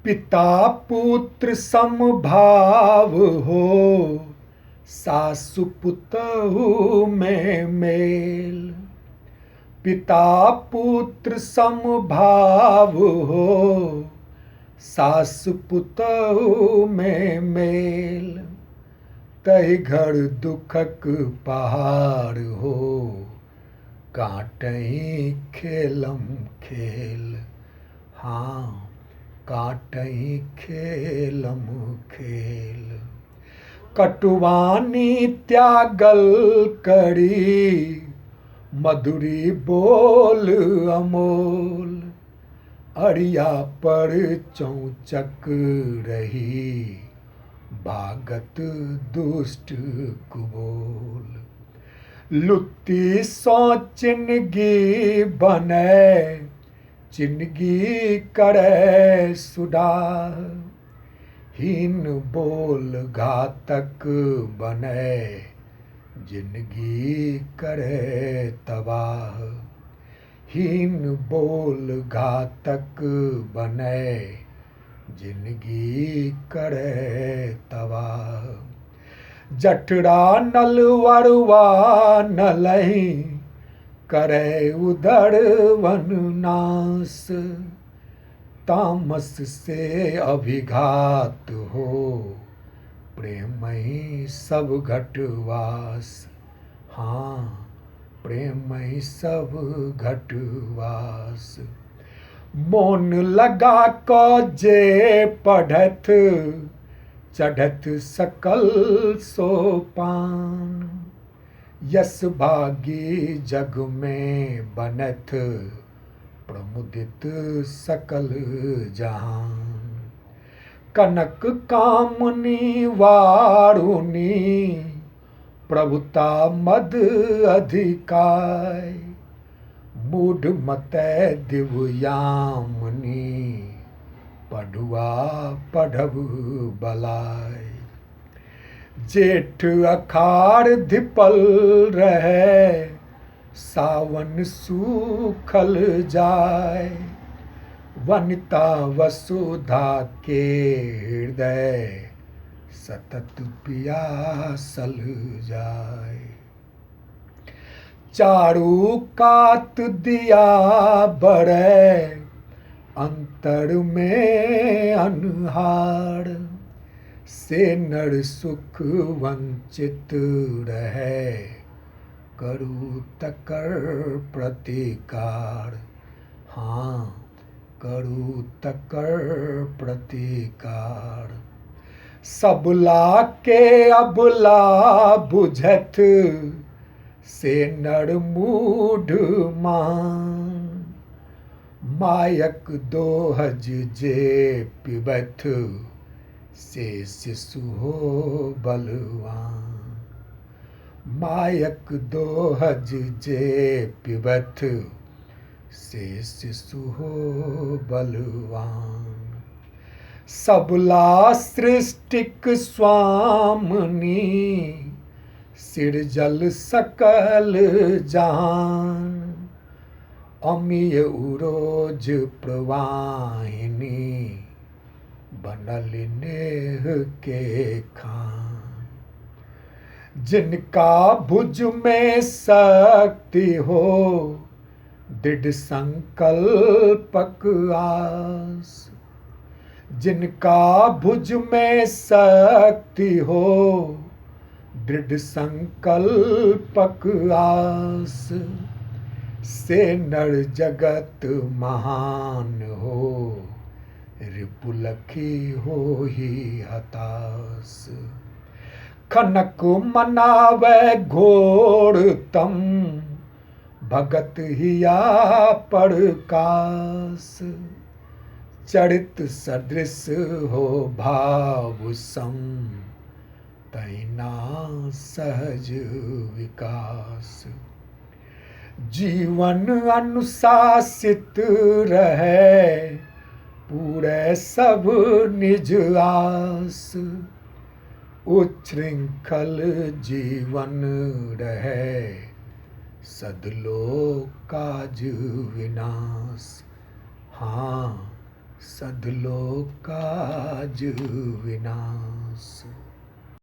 पिता पुत्र समभाव हो, सासु पुतहु में मेल। पिता पुत्र समभाव हो, सासु पुतहु में मेल। तहि घर दुखक पहाड़ हो, काटहि खेलम खेल। हाँ, काटहि खेलम खेल। कटुवानी त्यागल करी, मधुरी बोल अमोल। अरिया पर चौचक रही, भागत दुष्ट कुबोल। लुत्ती सो चिन्हगी बने, चिन्हगी करे सुडाह। हीन बोल घातक बने, जिंदगी करे तबाह। हीन बोल घातक बने, जिंदगी करे तबाह। जठरा नलवरवा नलहि, करे उदर वननाश। तामस से अभिघात हो, प्रेम ही सब घटवास। हाँ, प्रेम ही सब घटवास। मोन लगा को जे पढ़त, चढ़त सकल सोपान। यस भागी जग में बनत, प्रमुदित सकल जहान। कनक कामनी वारुणी, प्रभुता मद अधिकाय। मूढ़ मते दिव्यामनी, पढ़ुआ पढ़ब बलाय। जेठ अखाड़ धिपल रहे, सावन सूखल जाय। वनिता वसुधा के हृदय, सतत पियासल जाय। चारू कात दिया बरै, अंतर में अन्हार। से नर सुख वंचित रहे, करू तकर प्रतिकार। हाँ, करू तकर प्रतिकार। सबला के अबला बुझत, से नर मूढ़ मान। मायक दोहज जे पिबथ, से शिशु हो बलवान। मायक दोहज जे पिबथ, से शिशु हो बलवान। सबला सृष्टिक स्वामिनी, सिरजल सकल जहान। अमिय उरोज प्रवाहिनी, बनल नेह के खान। जिनका भुज में शक्ति हो, दृढ़ संकल्पक आस। जिनका भुज में शक्ति हो, दृढ़ संकल्पक आस। से नर जगत महान हो, रिपुलखी हो ही हताश। खनक मनावे घोर तम, भगत हिया परकास। चरित सदृश हो भाव सम, तैना सहज विकास। जीवन अनुशासित रहे, पूरे सब निज आस। उच्छृंखल जीवन रहे, सदलोक काज विनाश। हाँ, सद्लोकाज विनाश।